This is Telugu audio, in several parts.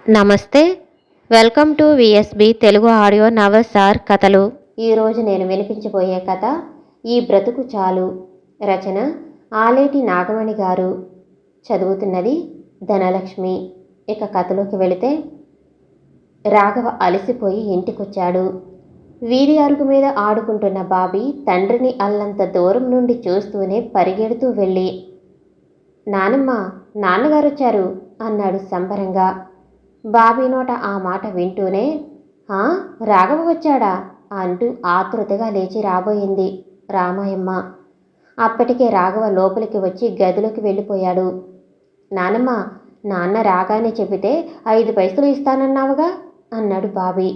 నమస్తే. Welcome to VSB Telugu audio novels or కథలు. ఈరోజు నేను వినిపించబోయే కథ ఈ బ్రతుకు చాలు. రచన ఆలేటి నాగమణి గారు. చదువుతున్నది ధనలక్ష్మి. ఇక కథలోకి వెళితే, రాఘవ అలసిపోయి ఇంటికొచ్చాడు. వీధి అరుగు మీద ఆడుకుంటున్న బాబీ తండ్రిని అల్లంత దూరం నుండి చూస్తూనే పరిగెడుతూ వెళ్ళి, నానమ్మ, నాన్నగారొచ్చారు అన్నాడు సంబరంగా. బాబీ నోట ఆ మాట వింటూనే, రాఘవ వచ్చాడా అంటూ ఆతృతగా లేచి రాబోయింది రామాయమ్మ. అప్పటికే రాఘవ లోపలికి వచ్చి గదిలోకి వెళ్ళిపోయాడు. నానమ్మ, నాన్న రాగానే చెబితే 5 పైసలు ఇస్తానన్నావుగా అన్నాడు బాబీ.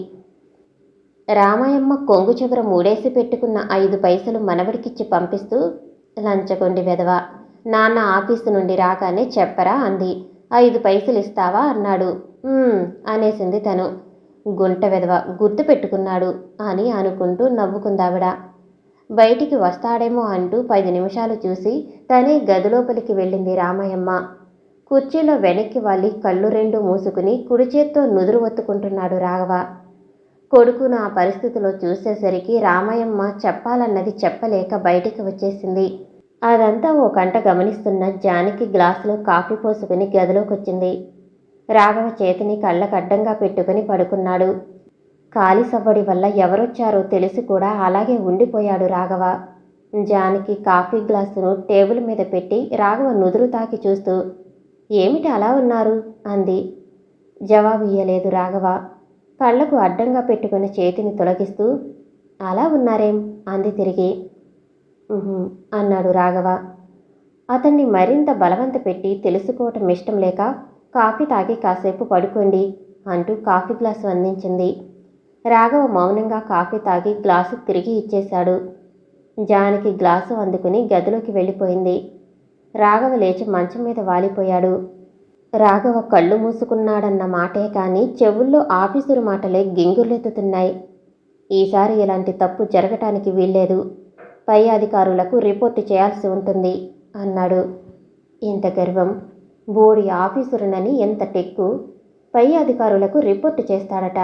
రామాయమ్మ కొంగు చివర మూడేసి పెట్టుకున్న 5 పైసలు మనవడికిచ్చి పంపిస్తూ, లంచగొండి వెధవ, నాన్న ఆఫీసు నుండి రాగానే చెప్పరా అంది. 5 పైసలు ఇస్తావా అన్నాడు. అనేసింది తను. గుంట వెధవ, గుర్తు పెట్టుకున్నాడు అని అనుకుంటూ నవ్వుకుందావిడ. బయటికి వస్తాడేమో అంటూ 10 నిమిషాలు చూసి తనే గదిలోపలికి వెళ్ళింది రామయ్యమ్మ. కుర్చీలో వెనక్కి వాలి కళ్ళు 2 మూసుకుని కుడి చేత్తో నుదురు ఒత్తుకుంటున్నాడు రాఘవ. కొడుకును ఆ పరిస్థితిలో చూసేసరికి రామయ్యమ్మ చెప్పాలన్నది చెప్పలేక బయటికి వచ్చేసింది. అదంతా ఓ కంట గమనిస్తున్న జానకి గ్లాసులో కాఫీ పోసుకుని గదిలోకొచ్చింది. రాఘవ చేతిని కళ్ళకడ్డంగా పెట్టుకుని పడుకున్నాడు. కాలి సవ్వడి వల్ల ఎవరొచ్చారో తెలిసి కూడా అలాగే ఉండిపోయాడు రాఘవ. జానకి కాఫీ గ్లాసును టేబుల్ మీద పెట్టి రాఘవ నుదురు తాకి చూస్తూ, ఏమిటి అలా ఉన్నారు అంది. జవాబు ఇయ్యలేదు రాఘవ. కళ్ళకు అడ్డంగా పెట్టుకుని చేతిని తొలగిస్తూ, అలా ఉన్నారేం అంది తిరిగి. అన్నాడు రాఘవ. అతన్ని మరింత బలవంత పెట్టి తెలుసుకోవటం ఇష్టం లేక, కాఫీ తాగి కాసేపు పడుకోండి అంటూ కాఫీ గ్లాసు అందించింది. రాఘవ మౌనంగా కాఫీ తాగి గ్లాసు తిరిగి ఇచ్చేశాడు. జానకి గ్లాసు అందుకుని గదిలోకి వెళ్ళిపోయింది. రాఘవ లేచి మంచం మీద వాలిపోయాడు. రాఘవ కళ్ళు మూసుకున్నాడన్న మాటే కానీ చెవుల్లో ఆఫీసురు మాటలే గింగుర్లెత్తుతున్నాయి. ఈసారి ఇలాంటి తప్పు జరగటానికి వీల్లేదు. పై అధికారులకు రిపోర్టు చేయాల్సి ఉంటుంది అన్నాడు. ఇంత గర్వం! బోడి ఆఫీసురునని ఎంత టెక్కు! పై అధికారులకు రిపోర్టు చేస్తాడట.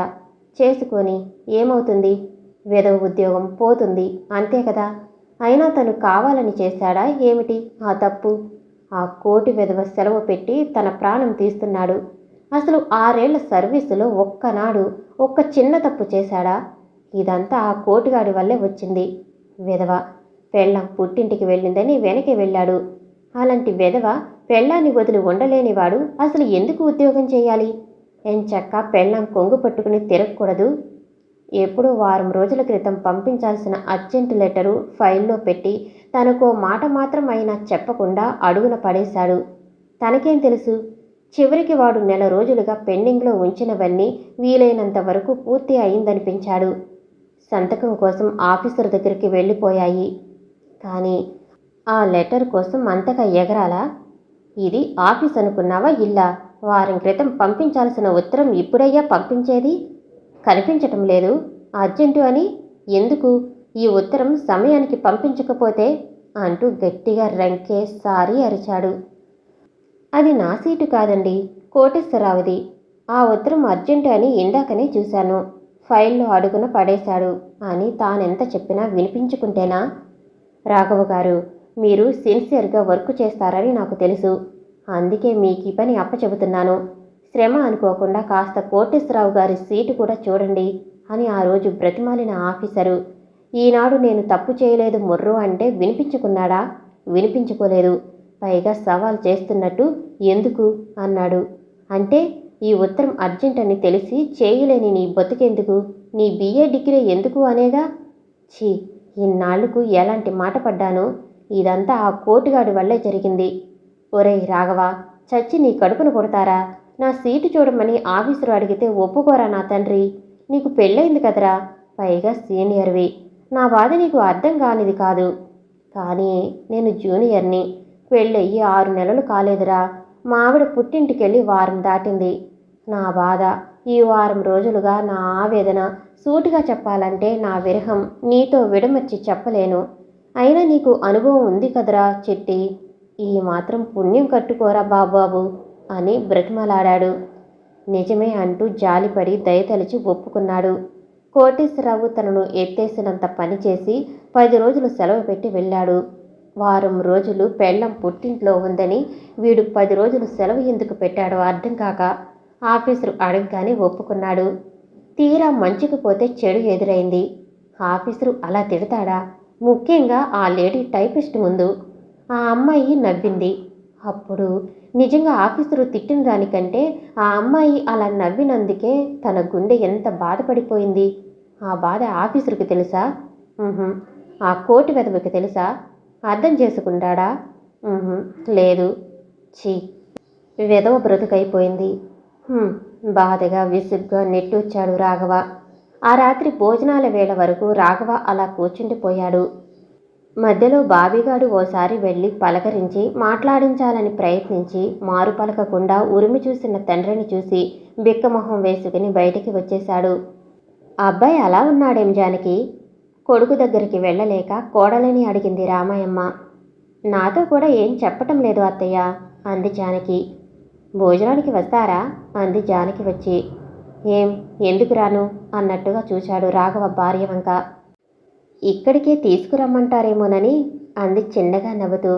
చేసుకొని ఏమవుతుంది? వెధవ ఉద్యోగం పోతుంది, అంతే కదా. అయినా తను కావాలని చేశాడా ఏమిటి ఆ తప్పు? ఆ కోటి వెధవ సెలవు పెట్టి తన ప్రాణం తీస్తున్నాడు. అసలు 6 ఏళ్ల సర్వీసులో ఒక్కనాడు ఒక్క చిన్న తప్పు చేశాడా? ఇదంతా ఆ కోటిగాడి వల్లే వచ్చింది. వెధవ పెళ్ళాం పుట్టింటికి వెళ్ళిందని వెనక్కి వెళ్ళాడు. అలాంటి వెధవ పెళ్ళాన్ని వదిలి ఉండలేనివాడు అసలు ఎందుకు ఉద్యోగం చేయాలి? ఎంచక్క పెళ్ళాం కొంగు పట్టుకుని తిరగకూడదు. ఎప్పుడో వారం రోజుల క్రితం పంపించాల్సిన అర్జెంటు లెటరు ఫైల్లో పెట్టి తనకో మాట మాత్రం అయినా చెప్పకుండా అడుగున పడేశాడు. తనకేం తెలుసు? చివరికి వాడు నెల రోజులుగా పెండింగ్లో ఉంచినవన్నీ వీలైనంత వరకు పూర్తి అయిందనిపించాడు. సంతకం కోసం ఆఫీసర్ దగ్గరికి వెళ్ళిపోయాయి. కానీ ఆ లెటర్ కోసం అంతగా ఎగరాలా? ఇది ఆఫీస్ అనుకున్నావా ఇల్లా? వారం క్రితం పంపించాల్సిన ఉత్తరం ఇప్పుడయ్యా పంపించేది? కనిపించటం లేదు అర్జెంటు అని. ఎందుకు ఈ ఉత్తరం సమయానికి పంపించకపోతే అంటూ గట్టిగా రంకేసారి అరిచాడు. అది నా సీటు కాదండి, కోటేశ్వరరావుది. ఆ ఉత్తరం అర్జెంటు అని ఇందాకనే చూశాను. ఫైల్లో అడుగున పడేశాడు అని తానెంత చెప్పినా వినిపించుకుంటేనా? రాఘవ గారు, మీరు సిన్సియర్గా వర్క్ చేస్తారని నాకు తెలుసు. అందుకే మీకు ఈ పని అప్పచెబుతున్నాను. శ్రమ అనుకోకుండా కాస్త కోటేశ్వరరావు గారి సీటు కూడా చూడండి అని ఆ రోజు బ్రతిమాలిన ఆఫీసరు ఈనాడు నేను తప్పు చేయలేదు మొర్రో అంటే వినిపించుకున్నాడా? వినిపించుకోలేదు. పైగా సవాల్ చేస్తున్నట్టు ఎందుకు అన్నాడు. అంటే ఈ ఉత్తరం అర్జెంట్ అని తెలిసి చేయలేని నీ బతుకెందుకు? నీ BA డిగ్రీ ఎందుకు అనేగా? ఛీ, ఇన్నాళ్లకు ఎలాంటి మాట పడ్డానో. ఇదంతా ఆ కోటిగాడి వల్లే జరిగింది. ఒరేయ్ రాఘవ, చచ్చి నీ కడుపును కొడతారా? నా సీటు చూడమని ఆఫీసరు అడిగితే ఒప్పుకోరా నా తండ్రి? నీకు పెళ్ళయింది కదరా, పైగా సీనియర్వి. నా బాధ నీకు అర్థం కానిది కాదు. కానీ నేను జూనియర్ని. పెళ్ళయ్యి 6 నెలలు కాలేదురా. మా ఆవిడ పుట్టింటికెళ్ళి వారం దాటింది. నా బాధ, ఈ వారం రోజులుగా నా ఆవేదన సూటిగా చెప్పాలంటే నా విరహం నీతో విడమర్చి చెప్పలేను. అయినా నీకు అనుభవం ఉంది కదరా చెట్టి, ఈ మాత్రం పుణ్యం కట్టుకోరా బాబాబు అని బ్రతిమలాడాడు. నిజమే అంటూ జాలిపడి దయతలిచి ఒప్పుకున్నాడు. కోటేశ్వరరావు తనను ఎత్తేసినంత పనిచేసి 10 రోజులు సెలవు పెట్టి వెళ్ళాడు. వారం రోజులు పెళ్ళం పుట్టింట్లో ఉందని వీడు 10 రోజులు సెలవు ఎందుకు పెట్టాడో అర్థం కాక ఆఫీసరు అడగగానే ఒప్పుకున్నాడు. తీరా మంచుకు పోతే చెడు ఎదురైంది. ఆఫీసరు అలా తిడతాడా? ముఖ్యంగా ఆ లేడీ టైపిస్ట్ ముందు. ఆ అమ్మాయి నవ్వింది. అప్పుడు నిజంగా ఆఫీసరు తిట్టిన దానికంటే ఆ అమ్మాయి అలా నవ్వినందుకే తన గుండె ఎంత బాధపడిపోయింది. ఆ బాధ ఆఫీసరుకి తెలుసా? ఆ కోటి వెధవకి తెలుసా? అర్థం చేసుకుంటాడా? లేదు. ఛీ, వెధవ బ్రతుకైపోయింది. బాధగా విసుగ్గా నెట్టూర్చాడు రాఘవ. ఆ రాత్రి భోజనాల వేళ వరకు రాఘవ అలా కూర్చుండిపోయాడు. మధ్యలో బాబిగాడు ఓసారి వెళ్ళి పలకరించి మాట్లాడించాలని ప్రయత్నించి మారు పలకకుండా ఉరిమి చూసిన తండ్రిని చూసి బిక్కమొహం వేసుకుని బయటికి వచ్చేశాడు. అబ్బాయి అలా ఉన్నాడేం జానకి? కొడుకు దగ్గరికి వెళ్ళలేక కోడలని అడిగింది రామాయమ్మ. నాతో కూడా ఏం చెప్పటం లేదు అత్తయ్య అంది జానకి. భోజనానికి వస్తారా అంది జానకి వచ్చి. ఎందుకు రాను అన్నట్టుగా చూశాడు రాఘవ భార్య వంక. ఇక్కడికే తీసుకురమ్మంటారేమోనని అంది చిన్నగా నవ్వుతూ.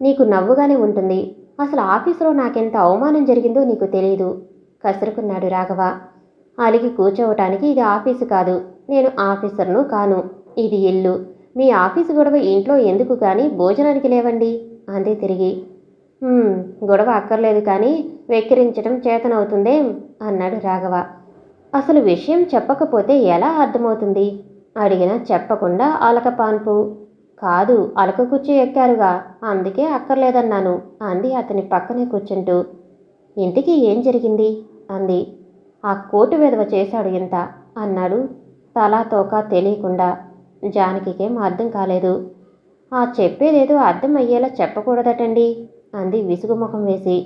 నీకు నవ్వుగానే ఉంటుంది. అసలు ఆఫీసులో నాకెంత అవమానం జరిగిందో నీకు తెలీదు కసురుకున్నాడు రాఘవ. అలిగి కూర్చోవటానికి ఇది ఆఫీసు కాదు. నేను ఆఫీసర్ను కాను. ఇది ఇల్లు. మీ ఆఫీసు గొడవ ఇంట్లో ఎందుకు కానీ భోజనానికి లేవండి అంది తిరిగి. గొడవ అక్కర్లేదు కానీ వెక్కిరించడం చేతనవుతుందేం అన్నాడు రాఘవ. అసలు విషయం చెప్పకపోతే ఎలా అర్థమవుతుంది? అడిగినా చెప్పకుండా అలకపాన్పు. కాదు, అలక కుర్చీ ఎక్కారుగా, అందుకే అక్కర్లేదన్నాను అంది అతని పక్కనే కూర్చుంటూ. ఇంటికి ఏం జరిగింది అంది. ఆ కోటు వెధవ చేశాడు ఇంత అన్నాడు తలా తోక తెలియకుండా. జానకికేం అర్థం కాలేదు. ఆ చెప్పేదేదో అర్థం అయ్యేలా చెప్పకూడదటండి అంది విసుగుముఖం వేసి.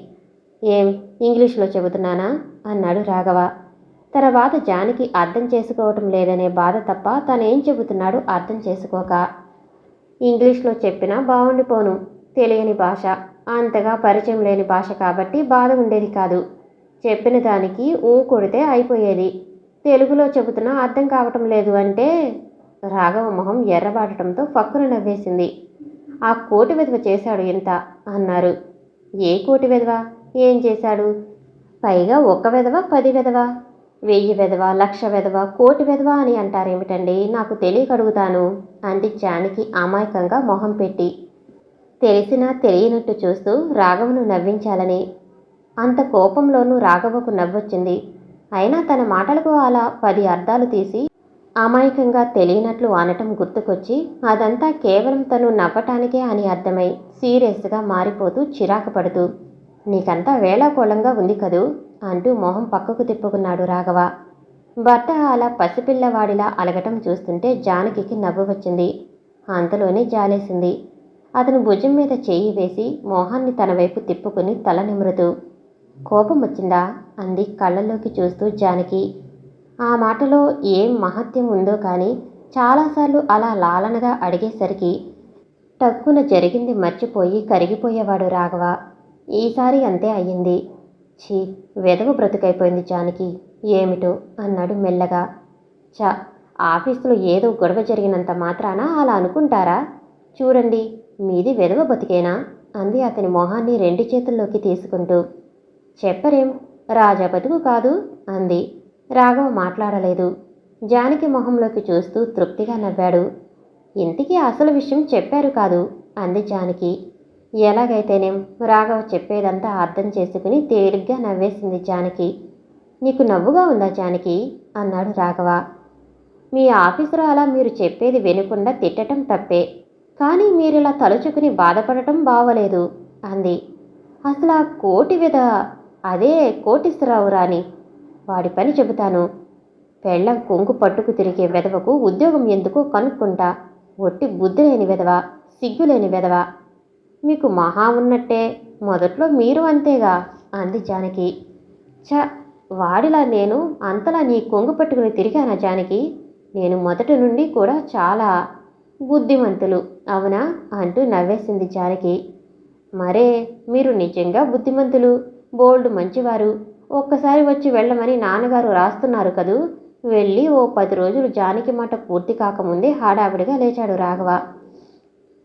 ఇంగ్లీష్లో చెబుతున్నానా అన్నాడు రాఘవ. తర్వాత జానకి అర్థం చేసుకోవటం లేదనే బాధ తప్ప తనేం చెబుతున్నాడు అర్థం చేసుకోక. ఇంగ్లీష్లో చెప్పినా బాగుండిపోను. తెలియని భాష, అంతగా పరిచయం లేని భాష కాబట్టి బాధ ఉండేది కాదు. చెప్పిన దానికి కొడితే అయిపోయేది. తెలుగులో చెబుతున్నా అర్థం కావటం లేదు అంటే. రాఘవ మొహం ఎర్రబాటంతో ఫక్కున నవ్వేసింది. ఆ కోటి వెధవ చేశాడు ఇంత అన్నారు. ఏ కోటి వెధవ? ఏం చేశాడు? పైగా 1 వెధవ 10 వెధవ 1000 వెధవ 1,00,000 వెధవ కోటి వెధవ అని అంటారేమిటండి? నాకు తెలియక అడుగుతాను అంది జానకి అమాయకంగా మొహం పెట్టి. తెలిసినా తెలియనట్టు చూస్తూ రాఘవను నవ్వించాలని. అంత కోపంలోనూ రాఘవకు నవ్వొచ్చింది. అయినా తన మాటలకు అలా 10 అర్థాలు తీసి అమాయకంగా తెలియనట్లు అనటం గుర్తుకొచ్చి అదంతా కేవలం తను నవ్వటానికే అని అర్థమై సీరియస్గా మారిపోతూ చిరాకు పడుతూ, నీకంతా వేళాకోళంగా ఉంది కదూ అంటూ మొహం పక్కకు తిప్పుకున్నాడు రాఘవ. భర్త అలా పసిపిల్లవాడిలా అలగటం చూస్తుంటే జానకికి నవ్వు వచ్చింది. అంతలోనే జాలేసింది. అతను భుజం మీద చేయి వేసి మొహాన్ని తన వైపు తిప్పుకుని తల నిమురుతూ, కోపం వచ్చిందా అంది కళ్ళల్లోకి చూస్తూ జానకి. ఆ మాటలో ఏం మహత్యం ఉందో కానీ చాలాసార్లు అలా లాలనగా అడిగేసరికి టక్కున జరిగింది మర్చిపోయి కరిగిపోయేవాడు రాఘవ. ఈసారి అంతే అయ్యింది. ఛీ, వెధవ బ్రతుకైపోయింది జానకి. ఏమిటో అన్నాడు మెల్లగా. ఆఫీసులో ఏదో గొడవ జరిగినంత మాత్రాన అలా అనుకుంటారా? చూడండి, మీది వెధవ బతికేనా అంది అతని మొహాన్ని 2 చేతుల్లోకి తీసుకుంటూ. చెప్పరేం, రాజా బతుకు కాదు అంది. రాఘవ మాట్లాడలేదు. జానకి మొహంలోకి చూస్తూ తృప్తిగా నవ్వాడు. ఇంటికి అసలు విషయం చెప్పారు కాదు అంది జానకి. ఎలాగైతేనేం రాఘవ చెప్పేదంతా అర్థం చేసుకుని తేలిగ్గా నవ్వేసింది జానకి. నీకు నవ్వుగా ఉందా జానకి అన్నాడు రాఘవ. మీ ఆఫీసులో అలా మీరు చెప్పేది వినకుండా తిట్టడం తప్పే, కానీ మీరిలా తలుచుకుని బాధపడటం బావలేదు అంది. అసలు ఆ కోటి విధ అదే కోటీశ్వరరావు రాని వాడి పని చెబుతాను. పెళ్ళం కొంగు పట్టుకు తిరిగే వెధవకు ఉద్యోగం ఎందుకో కనుక్కుంటా. ఒట్టి బుద్ధి లేని వెధవ, సిగ్గులేని వెధవ. మీకు మహా ఉన్నట్టే, మొదట్లో మీరు అంతేగా అంది జానకి. వాడిలా నేను అంతలా నీ కొంగు పట్టుకుని తిరిగానా జానకి? నేను మొదటి నుండి కూడా చాలా బుద్ధిమంతులు అవునా అంటూ నవ్వేసింది జానకి. మరే, మీరు నిజంగా బుద్ధిమంతులు, బోల్డ్ మంచివారు. ఒక్కసారి వచ్చి వెళ్ళమని నాన్నగారు రాస్తున్నారు కదూ. వెళ్ళి ఓ 10 రోజులు జానకి మాట పూర్తి కాకముందే హడావిడిగా లేచాడు రాఘవ.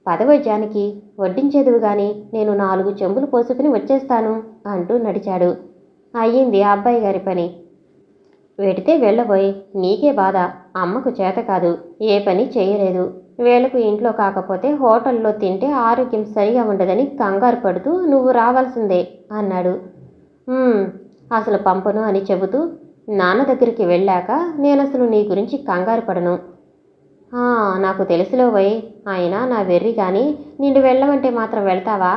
పదవే జానకి, వడ్డించేదువు గాని, నేను 4 చెంబులు పోసుకుని వచ్చేస్తాను అంటూ నడిచాడు. అయ్యింది ఆ అబ్బాయి గారి పని. వెడితే వెళ్ళబోయ్, నీకే బాధ. అమ్మకు చేత కాదు, ఏ పని చేయలేదు. వేళకు ఇంట్లో కాకపోతే హోటల్లో తింటే ఆరోగ్యం సరిగా ఉండదని కంగారు పడుతూ నువ్వు రావాల్సిందే అన్నాడు. అసలు పంపను అని చెబుతూ, నాన్న దగ్గరికి వెళ్ళాక నేనసలు నీ గురించి కంగారు పడను. నాకు తెలుసులోవయ్, అయినా నా వెర్రి కానీ నిన్ను వెళ్ళమంటే మాత్రం వెళ్తావా?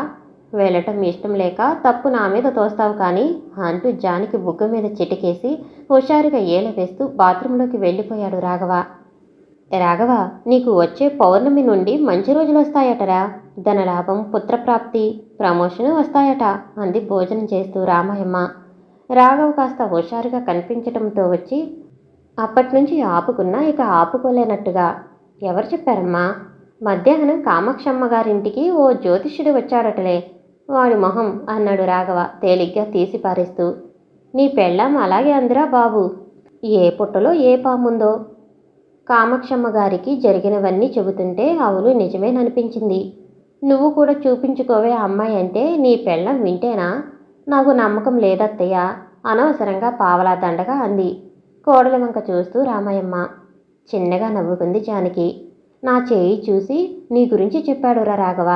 వెళ్ళటం ఇష్టం లేక తప్పు నా మీద తోస్తావు కానీ అంటూ జానకి బుగ్గ మీద చిటికేసి హుషారుగా ఏల వేస్తూ బాత్రూంలోకి వెళ్ళిపోయాడు రాఘవ. రాఘవ, నీకు వచ్చే పౌర్ణమి నుండి మంచి రోజులు వస్తాయటరా. ధనలాభం, పుత్రప్రాప్తి, ప్రమోషను వస్తాయట అంది భోజనం చేస్తూ రామయ్యమ్మ. రాఘవ కాస్త హుషారుగా కనిపించటంతో వచ్చి అప్పట్నుంచి ఆపుకున్నా ఇక ఆపుకోలేనట్టుగా, ఎవరు చెప్పారమ్మా? మధ్యాహ్నం కామాక్షమ్మ గారింటికి ఓ జ్యోతిష్యుడు వచ్చాడటలే. వాడి మొహం అన్నాడు రాఘవ తేలిగ్గా తీసి పారేస్తూ. నీ పెళ్ళాం అలాగే అందిరా బాబు. ఏ పుట్టలో ఏ పాముందో. కామాక్షమ్మ గారికి జరిగినవన్నీ చెబుతుంటే అవును నిజమేననిపించింది. నువ్వు కూడా చూపించుకోవే అమ్మాయి అంటే నీ పెళ్ళం వింటేనా? నాకు నమ్మకం లేదత్తయ్య అనవసరంగా పావలా దండగా అంది కోడలి వంక చూస్తూ రామయ్యమ్మ. చిన్నగా నవ్వుకుంది జానకి. నా చెయ్యి చూసి నీ గురించి చెప్పాడురా రాఘవ.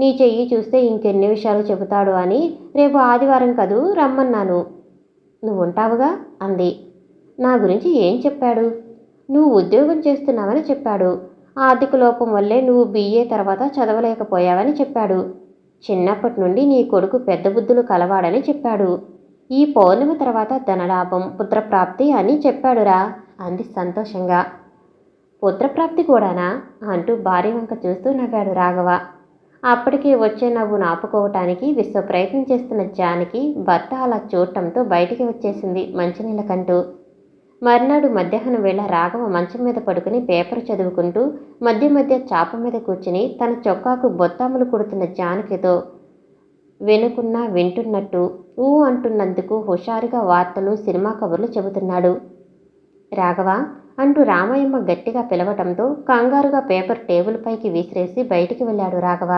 నీ చెయ్యి చూస్తే ఇంకెన్ని విషయాలు చెబుతాడు అని రేపు ఆదివారం కదూ రమ్మన్నాను. నువ్వుంటావుగా అంది. నా గురించి ఏం చెప్పాడు? నువ్వు ఉద్యోగం చేస్తున్నావని చెప్పాడు. ఆర్థిక లోపం వల్లే నువ్వు BA తర్వాత చదవలేకపోయావని చెప్పాడు. చిన్నప్పటి నుండి నీ కొడుకు పెద్ద బుద్ధులు కలవాడని చెప్పాడు. ఈ పౌర్ణమి తర్వాత ధనలాభం, పుత్రప్రాప్తి అని చెప్పాడురా అంది సంతోషంగా. పుత్రప్రాప్తి కూడానా అంటూ భార్య వంక చూస్తూ నవ్వాడు రాఘవ. అప్పటికే వచ్చే నవ్వును ఆపుకోవటానికి విశ్వ ప్రయత్నం చేస్తున్న జానకి భర్త అలా చూడటంతో బయటికి వచ్చేసింది మంచినీళ్ళ కంటూ. మర్నాడు మధ్యాహ్నం వేళ రాఘవ మంచం మీద పడుకుని పేపర్ చదువుకుంటూ మధ్య మధ్య చాప మీద కూర్చుని తన చొక్కాకు బొత్తాములు కుడుతున్న జానకితో వెనుకున్నా వింటున్నట్టు అంటున్నందుకు హుషారుగా వార్తలు, సినిమా కబుర్లు చెబుతున్నాడు. రాఘవ అంటూ రామయ్యమ్మ గట్టిగా పిలవటంతో కంగారుగా పేపర్ టేబుల్ పైకి విసిరేసి బయటికి వెళ్ళాడు రాఘవ.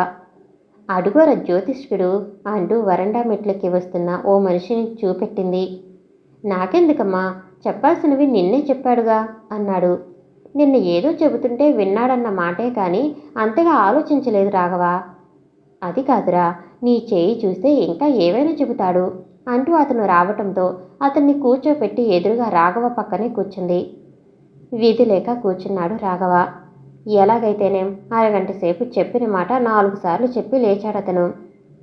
అడుగోర జ్యోతిష్కుడు అంటూ వరండా మెట్లకి వస్తున్న ఓ మనిషిని చూపెట్టింది. నాకెందుకమ్మా, చెప్పాల్సినవి నిన్నే చెప్పాడుగా అన్నాడు. నిన్న ఏదో చెబుతుంటే విన్నాడన్న మాటే కానీ అంతగా ఆలోచించలేదు రాఘవ. అది కాదురా, నీ చేయి చూస్తే ఇంకా ఏవైనా చెబుతాడు అంటూ అతను రావటంతో అతన్ని కూర్చోపెట్టి ఎదురుగా రాఘవ పక్కనే కూర్చుంది. వీధి లేక కూర్చున్నాడు రాఘవ. ఎలాగైతేనేం అరగంట సేపు చెప్పిన మాట 4 సార్లు చెప్పి లేచాడతను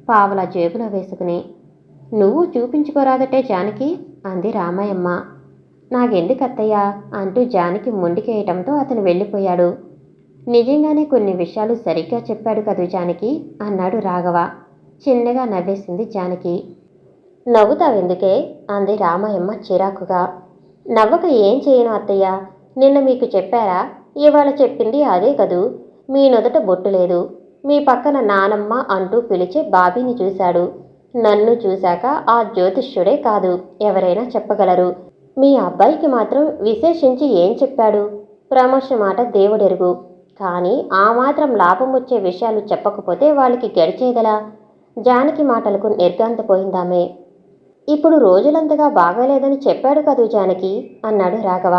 పావలా జేబులో వేసుకుని. నువ్వు చూపించుకోరాదటే జానకి అంది రామయ్యమ్మ. నాకెందుకత్తయ్యా అంటూ జానకి మొండికేయటంతో అతను వెళ్ళిపోయాడు. నిజంగానే కొన్ని విషయాలు సరిగ్గా చెప్పాడు కదూ జానకి అన్నాడు రాఘవ. చిన్నగా నవ్వేసింది జానకి. నవ్వుతావెందుకే అంది రామయ్యమ్మ చిరాకుగా. నవ్వక ఏం చేయను అత్తయ్య, నిన్న మీకు చెప్పారా? ఇవాళ చెప్పింది అదే కదూ. మీ నుదట బొట్టు లేదు. మీ పక్కన నానమ్మ అంటూ పిలిచే బాబీని చూశాడు. నన్ను చూశాక ఆ జ్యోతిష్యుడే కాదు ఎవరైనా చెప్పగలరు. మీ అబ్బాయికి మాత్రం విశేషించి ఏం చెప్పాడు? ప్రమోషన్ మాట దేవుడెరుగు. కానీ ఆ మాత్రం లాభం వచ్చే విషయాలు చెప్పకపోతే వాళ్ళకి గడిచేదలా? జానకి మాటలకు నిర్గాంతపోయిందామే. ఇప్పుడు రోజులంతగా బాగాలేదని చెప్పాడు కదూ జానకి అన్నాడు రాఘవ.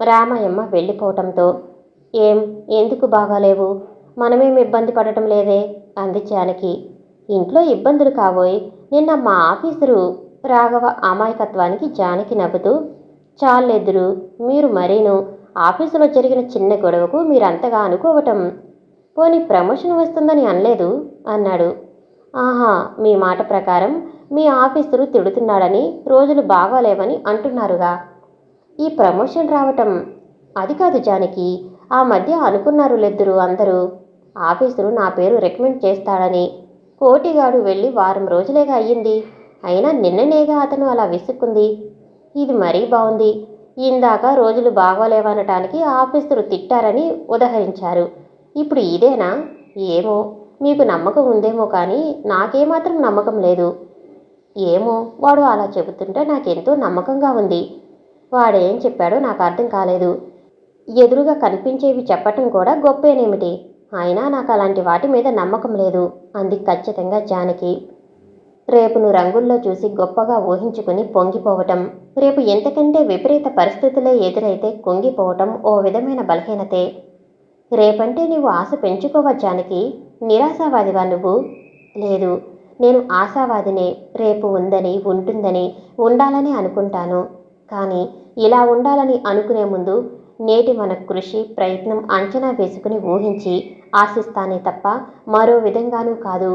రామయ్యమ్మ వెళ్ళిపోవటంతో ఎందుకు బాగాలేవు? మనమేం ఇబ్బంది పడటం లేదే అంది జానకి. ఇంట్లో ఇబ్బందులు కాబోయ్, నిన్న మా ఆఫీసరు రాఘవ అమాయకత్వానికి జానకి నవ్వుతూ, చాలెద్దురు మీరు మరీను. ఆఫీసులో జరిగిన చిన్న గొడవకు మీరంతగా అనుకోవటం. పోనీ ప్రమోషన్ వస్తుందని అనలేదు అన్నాడు. ఆహా, మీ మాట ప్రకారం మీ ఆఫీసరు తిడుతున్నాడని, రోజులు బాగాలేవని అంటున్నారుగా. ఈ ప్రమోషన్ రావటం అది కాదు జానకి, ఆ మధ్య అనుకున్నారు లెద్దురు అందరూ. ఆఫీసరు నా పేరు రికమెండ్ చేస్తాడని. కోటిగాడు వెళ్ళి వారం రోజులేగా అయ్యింది. అయినా నిన్ననేగా అతను అలా విసుక్కుంది. ఇది మరీ బాగుంది. ఇందాక రోజులు బాగోలేవనటానికి ఆఫీసరు తిట్టారని ఉదహరించారు. ఇప్పుడు ఇదేనా? ఏమో, మీకు నమ్మకం ఉందేమో కానీ నాకేమాత్రం నమ్మకం లేదు. ఏమో, వాడు అలా చెబుతుంటే నాకెంతో నమ్మకంగా ఉంది. వాడేం చెప్పాడో నాకు అర్థం కాలేదు. ఎదురుగా కనిపించేవి చెప్పటం కూడా గొప్పేనేమిటి? అయినా నాకు అలాంటి వాటి మీద నమ్మకం లేదు అంది ఖచ్చితంగా జానకి. రేపును రంగుల్లో చూసి గొప్పగా ఊహించుకుని పొంగిపోవటం, రేపు ఎంతకంటే విపరీత పరిస్థితులే ఎదురైతే కుంగిపోవటం ఓ విధమైన బలహీనతే. రేపంటే నీవు ఆశ పెంచుకోవా జానకి? నిరాశావాదివా నువ్వు? లేదు, నేను ఆశావాదినే. రేపు ఉందని, ఉంటుందని, ఉండాలని అనుకుంటాను. కానీ ఇలా ఉండాలని అనుకునే ముందు నేటి మన కృషి ప్రయత్నం అంచనా వేసుకుని ఊహించి ఆశిస్తానే తప్ప మరో విధంగానూ కాదు.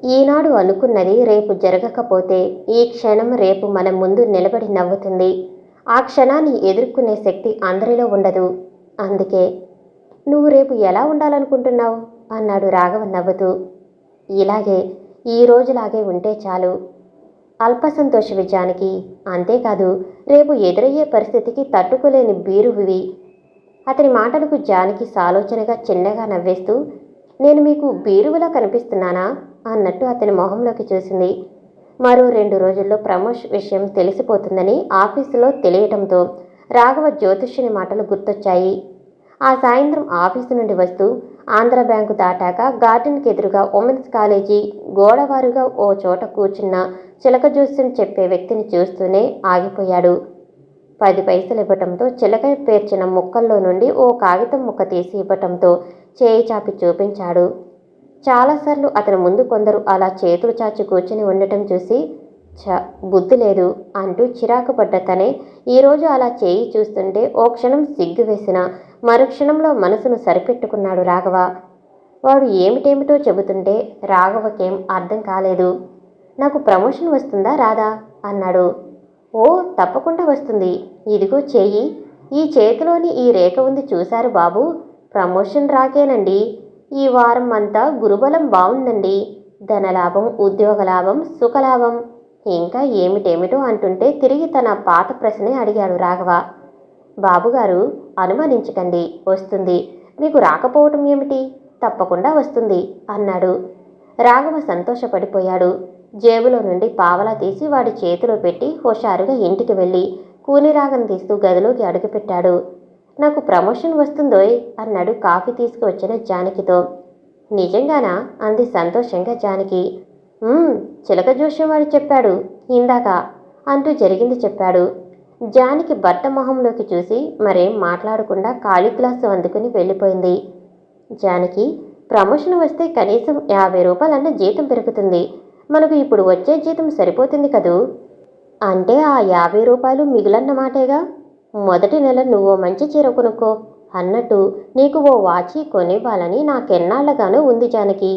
ఈనాడు అనుకున్నది రేపు జరగకపోతే ఈ క్షణం రేపు మన ముందు నిలబడి నవ్వుతుంది. ఆ క్షణాన్ని ఎదుర్కొనే శక్తి అందరిలో ఉండదు. అందుకే నువ్వు రేపు ఎలా ఉండాలనుకుంటున్నావు అన్నాడు రాఘవ నవ్వుతూ. ఇలాగే, ఈ రోజులాగే ఉంటే చాలు. అల్ప సంతోష జానకి. అంతేకాదు, రేపు ఎదురయ్యే పరిస్థితికి తట్టుకోలేని బీరువివి. అతని మాటలకు జానకి సాలోచనగా చిన్నగా నవ్వేస్తూ, నేను మీకు బీరువులా కనిపిస్తున్నానా అన్నట్టు అతని మొహంలోకి చూసింది. మరో 2 రోజుల్లో ప్రమోషన్ విషయం తెలిసిపోతుందని ఆఫీసులో తెలియటంతో రాఘవ జ్యోతిష్యుని మాటలు గుర్తొచ్చాయి. ఆ సాయంత్రం ఆఫీసు నుండి వస్తూ ఆంధ్ర బ్యాంకు దాటాక గార్డెన్కి ఎదురుగా ఉమెన్స్ కాలేజీ గోడవారుగా ఓ చోట కూర్చున్న చిలక జోస్యం చెప్పే వ్యక్తిని చూస్తూనే ఆగిపోయాడు. 10 పైసలు ఇవ్వటంతో చిలక పేర్చిన ముక్కల్లో నుండి ఓ కాగితం ముక్క తీసి ఇవ్వటంతో చేయి చాపి చూపించాడు. చాలాసార్లు అతని ముందు కొందరు అలా చేతులు చాచి కూర్చుని ఉండటం చూసి బుద్ధి లేదు అంటూ చిరాకు పడ్డ తనే ఈరోజు అలా చేయి చూస్తుంటే ఓ క్షణం సిగ్గు వేసిన మరుక్షణంలో మనసును సరిపెట్టుకున్నాడు రాఘవ. వాడు ఏమిటేమిటో చెబుతుంటే రాఘవకేం అర్థం కాలేదు. నాకు ప్రమోషన్ వస్తుందా రాదా అన్నాడు. ఓ, తప్పకుండా వస్తుంది. ఇదిగో చెయ్యి, ఈ చేతిలోని ఈ రేఖ ఉంది చూశారు బాబు, ప్రమోషన్ రాకేనండి. ఈ వారం అంతా గురుబలం బాగుందండి. ధనలాభం, ఉద్యోగ లాభం, సుఖలాభం. ఇంకా ఏమిటేమిటో అంటుంటే తిరిగి తన పాత ప్రశ్నే అడిగాడు రాఘవ. బాబుగారు, అనుమానించకండి, వస్తుంది. మీకు రాకపోవటం ఏమిటి? తప్పకుండా వస్తుంది అన్నాడు. రాఘవ సంతోషపడిపోయాడు. జేబులో నుండి పావలా తీసి వాడి చేతిలో పెట్టి హుషారుగా ఇంటికి వెళ్ళి కూనిరాగం తీస్తూ గదిలోకి అడుగుపెట్టాడు. నాకు ప్రమోషన్ వస్తుందోయ్ అన్నాడు కాఫీ తీసుకువచ్చిన జానకితో. నిజంగానా అంది సంతోషంగా జానకి. చిలక జోష్యం వాడు చెప్పాడు ఇందాక అంటూ జరిగింది చెప్పాడు. జానకి భర్త మొహంలోకి చూసి మరేం మాట్లాడకుండా ఖాళీ గ్లాసు అందుకుని వెళ్ళిపోయింది. జానకి, ప్రమోషన్ వస్తే కనీసం 50 రూపాయలన్న జీతం పెరుగుతుంది. మనకు ఇప్పుడు వచ్చే జీతం సరిపోతుంది కదూ. అంటే ఆ 50 రూపాయలు మిగులన్నమాటేగా. మొదటి నెల నువ్వు మంచి చీర కొనుక్కో అన్నట్టు నీకు ఓ వాచి కొనివ్వాలని నాకెన్నాళ్లగానో ఉంది జానకి.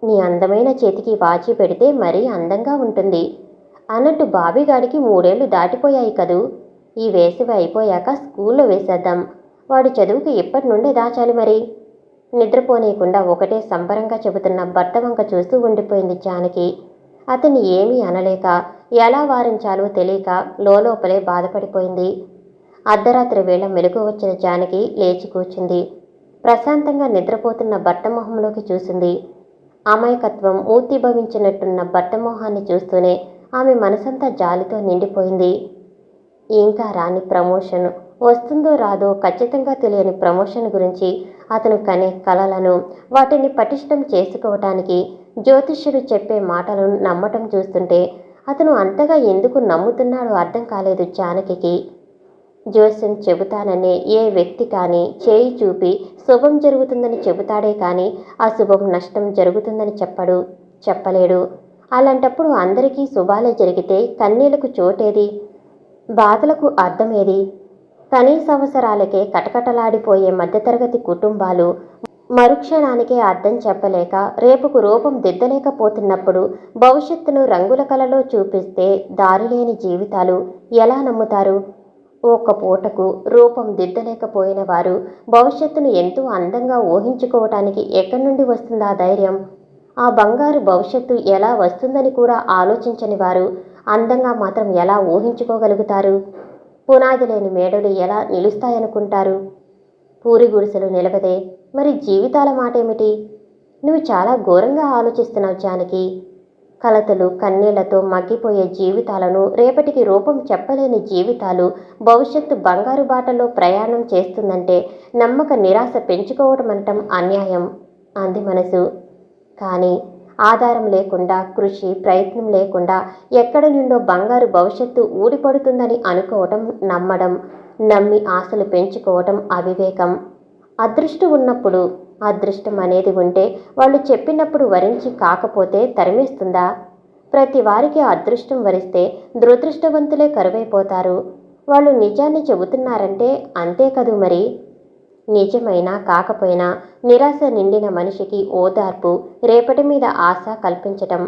నీ అందమైన చేతికి వాచి పెడితే మరీ అందంగా ఉంటుంది అన్నట్టు బాబీగాడికి 3 ఏళ్లు దాటిపోయాయి కదూ. ఈ వేసవి అయిపోయాక స్కూల్లో వేసేద్దాం. వాడి చదువుకి ఇప్పటి నుండే దాచాలి మరి. నిద్రపోనీయకుండా ఒకటే సంబరంగా చెబుతున్న భర్త వంక చూస్తూ ఉండిపోయింది జానకి. అతన్ని ఏమీ అనలేక ఎలా వారించాలో తెలియక లోపలే బాధపడిపోయింది. అర్ధరాత్రి వేళ మెలకు వచ్చిన జానకి లేచి కూర్చుంది. ప్రశాంతంగా నిద్రపోతున్న భర్త మొహంలోకి చూసింది. అమాయకత్వం మూర్తిభవించినట్టున్న భర్త మొహాన్ని చూస్తూనే ఆమె మనసంతా జాలితో నిండిపోయింది. ఇంకా రాని ప్రమోషన్, వస్తుందో రాదో ఖచ్చితంగా తెలియని ప్రమోషన్ గురించి అతను కనే కలలను, వాటిని పటిష్టం చేసుకోవటానికి జ్యోతిష్యుడు చెప్పే మాటలను నమ్మటం చూస్తుంటే అతను అంతగా ఎందుకు నమ్ముతున్నాడో అర్థం కాలేదు జానకి. జోస్యం చెబుతాననే ఏ వ్యక్తి కానీ చేయి చూపి శుభం జరుగుతుందని చెబుతాడే కానీ అశుభం, నష్టం జరుగుతుందని చెప్పలేడు. అలాంటప్పుడు అందరికీ శుభాలే జరిగితే కన్నీళ్లకు చోటేది? బాధలకు అర్థమేది? కనీస అవసరాలకే కటకటలాడిపోయే మధ్యతరగతి కుటుంబాలు మరుక్షణానికే అర్థం చెప్పలేక రేపుకు రూపం దిద్దలేకపోతున్నప్పుడు భవిష్యత్తును రంగుల కలలో చూపిస్తే దారిలేని జీవితాలు ఎలా నమ్ముతారు? ఒక్క పూటకు రూపం దిద్దలేకపోయిన వారు భవిష్యత్తును ఎంతో అందంగా ఊహించుకోవటానికి ఎక్కడి నుండి వస్తుందా ధైర్యం? ఆ బంగారు భవిష్యత్తు ఎలా వస్తుందని కూడా ఆలోచించని వారు అందంగా మాత్రం ఎలా ఊహించుకోగలుగుతారు? పునాది లేని మేడలు ఎలా నిలుస్తాయనుకుంటారు? పూరి గుడిసెలు నిలవదే, మరి జీవితాల మాటేమిటి? నువ్వు చాలా ఘోరంగా ఆలోచిస్తున్నావు జానకి. కలతలు కన్నీళ్లతో మగ్గిపోయే జీవితాలను, రేపటికి రూపం చెప్పలేని జీవితాలు, భవిష్యత్తు బంగారు బాటలో ప్రయాణం చేస్తుందంటే నమ్మక నిరాశ పెంచుకోవడం అనటం అన్యాయం అంది మనసు. కానీ ఆధారం లేకుండా, కృషి ప్రయత్నం లేకుండా ఎక్కడి నుండో బంగారు భవిష్యత్తు ఊడిపడుతుందని అనుకోవటం నమ్మడం, నమ్మి ఆశలు పెంచుకోవటం అవివేకం. అదృష్టం ఉన్నప్పుడు, అదృష్టం అనేది ఉంటే వాళ్ళు చెప్పినప్పుడు వరించి కాకపోతే తరిమేస్తుందా? ప్రతి వారికి అదృష్టం వరిస్తే దురదృష్టవంతులే కరువైపోతారు. వాళ్ళు నిజాన్ని చెబుతున్నారంటే అంతే కదూ మరి. నిజమైనా కాకపోయినా నిరాశ నిండిన మనిషికి ఓదార్పు, రేపటి మీద ఆశ కల్పించటం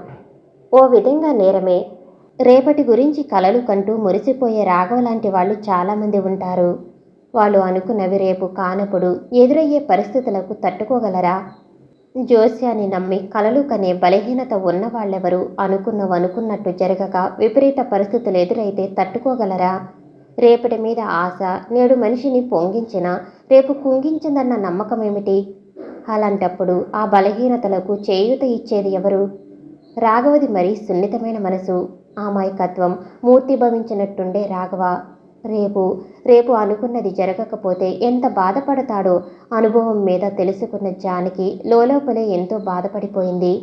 ఓ విధంగా నేరమే. రేపటి గురించి కలలు కంటూ మురిసిపోయే రాఘవ లాంటి వాళ్ళు చాలామంది ఉంటారు. వాళ్ళు అనుకున్నవి రేపు కానప్పుడు ఎదురయ్యే పరిస్థితులకు తట్టుకోగలరా? జోస్యాన్ని నమ్మి కలలు కనే బలహీనత ఉన్నవాళ్ళెవరు అనుకున్నట్టు జరగక విపరీత పరిస్థితులు ఎదురైతే తట్టుకోగలరా? రేపటి మీద ఆశ నేడు మనిషిని పొంగించినా రేపు కుంగించిందన్న నమ్మకమేమిటి? అలాంటప్పుడు ఆ బలహీనతలకు చేయూత ఇచ్చేది ఎవరు? రాఘవది మరీ సున్నితమైన మనసు, అమాయకత్వం మూర్తిభవించినట్టుండే రాఘవ. రేపు రేపు అనుకున్నది జరగకపోతే ఎంత బాధపడతాడో అనుభవం మీద తెలుసుకున్న జానకి లోలోపలే ఎంతో బాధపడిపోయింది.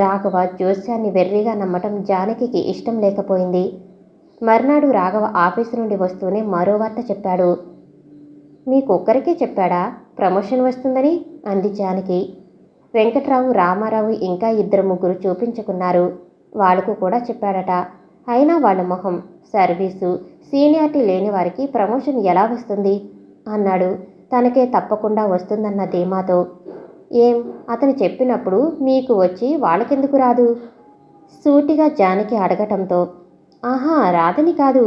రాఘవ జోస్యాన్ని వెర్రిగా నమ్మటం జానకికి ఇష్టం లేకపోయింది. మర్నాడు రాఘవ ఆఫీసు నుండి వస్తూనే మరో వార్త చెప్పాడు. మీకొక్కరికే చెప్పాడా ప్రమోషన్ వస్తుందని? అంది జానకి. వెంకట్రావు, రామారావు ఇంకా 2-3 చూపించుకున్నారు. వాళ్ళకు కూడా చెప్పాడట. అయినా వాళ్ళ మొహం, సర్వీసు, సీనియారిటీ లేని వారికి ప్రమోషన్ ఎలా వస్తుంది అన్నాడు తనకే తప్పకుండా వస్తుందన్న ధీమాతో. ఏం అతను చెప్పినప్పుడు మీకు వచ్చి వాళ్ళకెందుకు రాదు? సూటిగా జానకి అడగటంతో, ఆహా రాదని కాదు,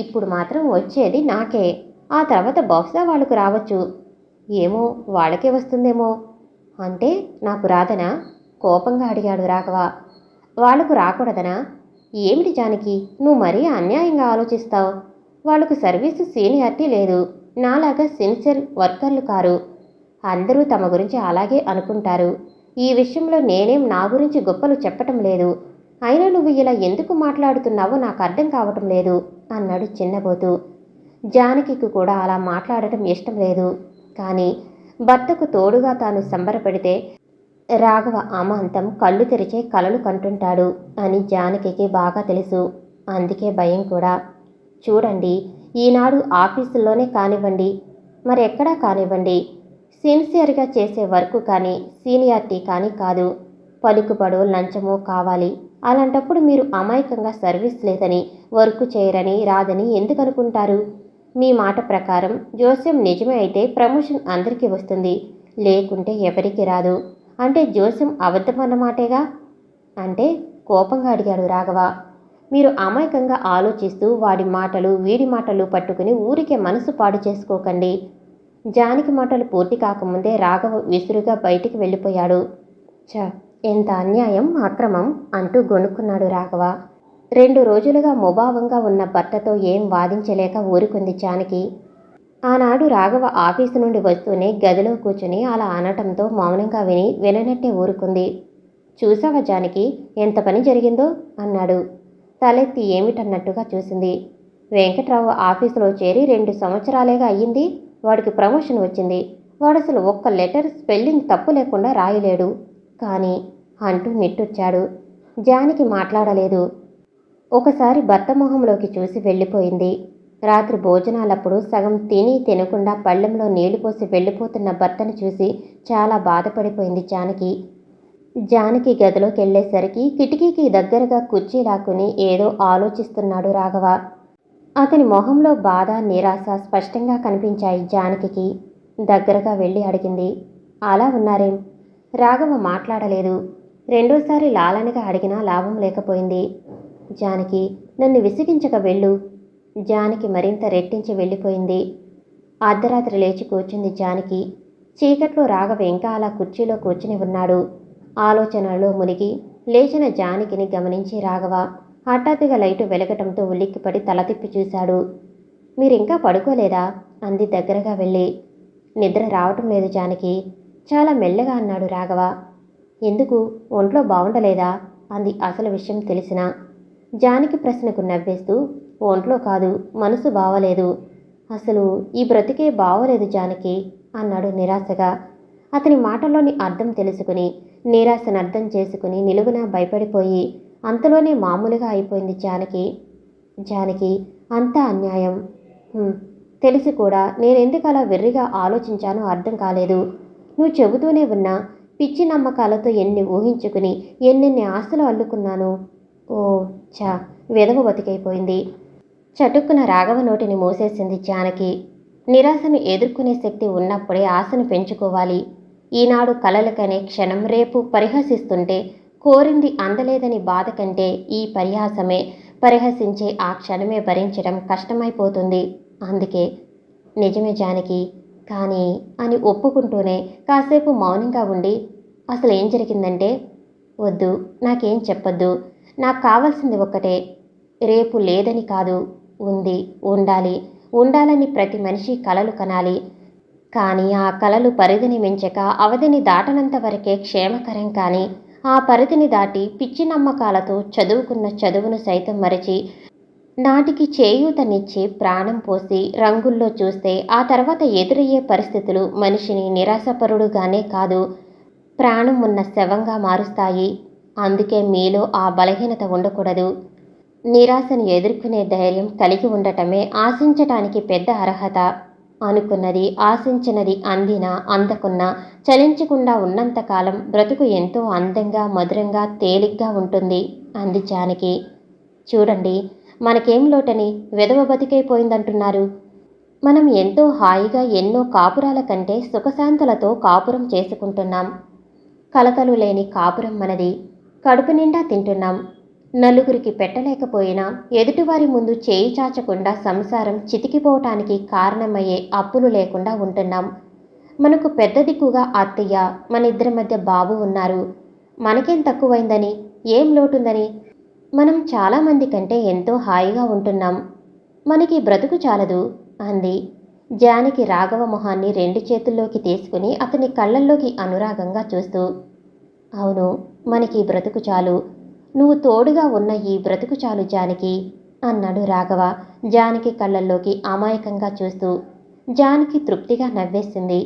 ఇప్పుడు మాత్రం వచ్చేది నాకే, ఆ తర్వాత బహుశా వాళ్ళకు రావచ్చు. ఏమో వాళ్ళకే వస్తుందేమో. అంటే నాకు రాదనా? కోపంగా అడిగాడు రాఘవ. వాళ్లకు రాకూడదనా? ఏమిటి జానకి, నువ్వు మరీ అన్యాయంగా ఆలోచిస్తావు. వాళ్లకు సర్వీసు సీనియారిటీ లేదు, నాలాగా సిన్సియర్ వర్కర్లు కారు. అందరూ తమ గురించి అలాగే అనుకుంటారు. ఈ విషయంలో నేనేం నా గురించి గొప్పలు చెప్పటం లేదు. అయినా నువ్వు ఇలా ఎందుకు మాట్లాడుతున్నావో నాకు అర్థం కావటం లేదు అన్నాడు చిన్నబోతూ. జానకికి కూడా అలా మాట్లాడటం ఇష్టం లేదు. కానీ భర్తకు తోడుగా తాను సంబరపెడితే రాఘవ అమాంతం కళ్ళు తెరిచే కలలు కంటుంటాడు అని జానకికి బాగా తెలుసు. అందుకే భయం కూడా. చూడండి, ఈనాడు ఆఫీసుల్లోనే కానివ్వండి, మరెక్కడా కానివ్వండి, సిన్సియర్గా చేసే వర్క్ కానీ సీనియారిటీ కానీ కాదు, పలుకుబడో లంచమో కావాలి. అలాంటప్పుడు మీరు అమాయకంగా సర్వీస్ లేదని, వర్క్ చేయరని, రాదని ఎందుకు అనుకుంటారు? మీ మాట ప్రకారం జోస్యం నిజమే అయితే ప్రమోషన్ అందరికీ వస్తుంది, లేకుంటే ఎవరికి రాదు. అంటే జోస్యం అబద్ధమన్నమాటేగా? అంటే కోపంగా అడిగాడు రాఘవ. మీరు అమాయకంగా ఆలోచిస్తూ వాడి మాటలు వీడి మాటలు పట్టుకుని ఊరికే మనసు పాడు చేసుకోకండి. జానకి మాటలు పూర్తి కాకముందే రాఘవ విసురుగా బయటికి వెళ్ళిపోయాడు. ఎంత అన్యాయం, అక్రమం అంటూ గొనుక్కున్నాడు రాఘవ. 2 రోజులుగా ముభావంగా ఉన్న భర్తతో ఏం వాదించలేక ఊరుకుంది జానకి. ఆనాడు రాఘవ ఆఫీసు నుండి వస్తూనే గదిలో కూర్చుని అలా అనటంతో మౌనంగా విననట్టే ఊరుకుంది. చూసావా జానకి, ఎంత పని జరిగిందో అన్నాడు. తలెత్తి ఏమిటన్నట్టుగా చూసింది. వెంకట్రావు ఆఫీసులో చేరి 2 సంవత్సరాలేగా అయ్యింది. వాడికి ప్రమోషన్ వచ్చింది. వాడసలు ఒక్క లెటర్ స్పెల్లింగ్ తప్పు లేకుండా రాయలేడు కానీ అంటూ నిట్టూర్చాడు. జానకి మాట్లాడలేదు. ఒకసారి భర్త మొహంలోకి చూసి వెళ్ళిపోయింది. రాత్రి భోజనాలప్పుడు సగం తినకుండా పళ్ళెంలో నీళ్లు పోసి వెళ్ళిపోతున్న భర్తను చూసి చాలా బాధపడిపోయింది జానకి. జానకి గదిలోకి వెళ్ళేసరికి కిటికీకి దగ్గరగా కుర్చీ లాక్కుని ఏదో ఆలోచిస్తున్నాడు రాఘవ. అతని మొహంలో బాధ, నిరాశ స్పష్టంగా కనిపించాయి జానకికి. దగ్గరగా వెళ్ళి అడిగింది, అలా ఉన్నారేం? రాఘవ మాట్లాడలేదు. రెండోసారి లాలనగా అడిగినా లాభం లేకపోయింది. జానకి, నన్ను విసిగించక వెళ్ళు. జానకి మరింత రెట్టించి వెళ్ళిపోయింది. అర్ధరాత్రి లేచి కూర్చుంది జానకి. చీకట్లో రాఘవ ఇంకా అలా కుర్చీలో కూర్చుని ఉన్నాడు. ఆలోచనలో మునిగి లేచిన జానకిని గమనించి రాఘవ హఠాత్తుగా లైటు వెలగటంతో ఉలిక్కిపడి తల తిప్పి చూశాడు. మీరింకా పడుకోలేదా అంది దగ్గరగా వెళ్ళి. నిద్ర రావటం లేదు జానకి, చాలా మెల్లగా అన్నాడు రాఘవ. ఎందుకు, ఒంట్లో బాగుండలేదా అంది అసలు విషయం తెలిసినా. జానకి ప్రశ్నకు నవ్వేస్తూ, ఒంట్లో కాదు, మనసు బావలేదు. అసలు ఈ బ్రతికే బావలేదు జానకి అన్నాడు నిరాశగా. అతని మాటల్లోని అర్థం తెలుసుకుని, నిరాశను అర్థం చేసుకుని నిలువున భయపడిపోయి అంతలోనే మామూలుగా అయిపోయింది జానకి. జానకి, అంతా అన్యాయం. తెలిసి కూడా నేనెందుకు అలా వెర్రిగా ఆలోచించానో అర్థం కాలేదు. నువ్వు చెబుతూనే ఉన్నా పిచ్చి నమ్మకాలతో ఎన్ని ఊహించుకుని ఎన్నెన్ని ఆశలు అల్లుకున్నాను. ఓ చా, వెధవ బతికైపోయింది. చటుక్కున రాఘవ నోటిని మూసేసింది జానకి. నిరాశను ఎదుర్కొనే శక్తి ఉన్నప్పుడే ఆశను పెంచుకోవాలి. ఈనాడు కలలకనే క్షణం రేపు పరిహసిస్తుంటే కోరింది అందలేదని బాధ కంటే ఈ పరిహాసమే, పరిహసించే ఆ క్షణమే భరించడం కష్టమైపోతుంది. అందుకే నిజమే జానకి, కానీ అని ఒప్పుకుంటూనే కాసేపు మౌనంగా ఉండి, అసలు ఏం జరిగిందంటే, వద్దు, నాకేం చెప్పొద్దు. నాకు కావాల్సింది ఒక్కటే. రేపు లేదని కాదు, ఉంది, ఉండాలి. ఉండాలని ప్రతి మనిషి కలలు కనాలి. కానీ ఆ కలలు పరిధిని మించక అవధిని దాటనంత వరకే క్షేమకరం. కానీ ఆ పరిధిని దాటి పిచ్చి నమ్మకాలతో చదువుకున్న చదువును సైతం మరచి నాటికి చేయూతనిచ్చి ప్రాణం పోసి రంగుల్లో చూస్తే ఆ తర్వాత ఎదురయ్యే పరిస్థితులు మనిషిని నిరాశపరుడుగానే కాదు, ప్రాణం ఉన్న శవంగా మారుస్తాయి. అందుకే మీలో ఆ బలహీనత ఉండకూడదు. నిరాశను ఎదుర్కొనే ధైర్యం కలిగి ఉండటమే ఆశించటానికి పెద్ద అర్హత. అనుకున్నది, ఆశించినది అందినా అందకున్నా చలించకుండా ఉన్నంతకాలం బ్రతుకు ఎంతో అందంగా, మధురంగా, తేలిగ్గా ఉంటుంది అంది జానకి. చూడండి, మనకేం లోటని వెధవ బతికైపోయిందంటున్నారు. మనం ఎంతో హాయిగా ఎన్నో కాపురాల కంటే సుఖశాంతులతో కాపురం చేసుకుంటున్నాం. కలతలు లేని కాపురం మనది. కడుపు నిండా తింటున్నాం. నలుగురికి పెట్టలేకపోయినా ఎదుటివారి ముందు చేయి చాచకుండా సంసారం చితికిపోవటానికి కారణమయ్యే అప్పులు లేకుండా ఉంటున్నాం. మనకు పెద్ద దిక్కుగా అత్తయ్య, మన ఇద్దరి మధ్య బాబు ఉన్నారు. మనకేం తక్కువైందని, ఏం లోటుందని? మనం చాలామంది కంటే ఎంతో హాయిగా ఉంటున్నాం. మనకి బ్రతుకు చాలదు అంది. జానకి రాఘవ మొహాన్ని రెండు చేతుల్లోకి తీసుకుని అతని కళ్ళల్లోకి అనురాగంగా చూస్తూ, అవును, మనకి బ్రతుకు చాలు. నువ్వు తోడుగా ఉన్న ఈ బ్రతుకు చాలు జానకి అన్నాడు రాఘవ జానకి కళ్ళల్లోకి అమాయకంగా చూస్తూ. జానకి తృప్తిగా నవ్వేసింది.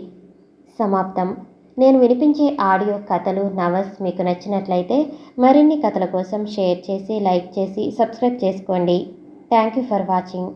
సమాప్తం. నేను వినిపించే ఆడియో కథలు, నవల్స్ మీకు నచ్చినట్లయితే మరిన్ని కథల కోసం షేర్ చేసి, లైక్ చేసి, సబ్స్క్రైబ్ చేసుకోండి. Thank you for watching.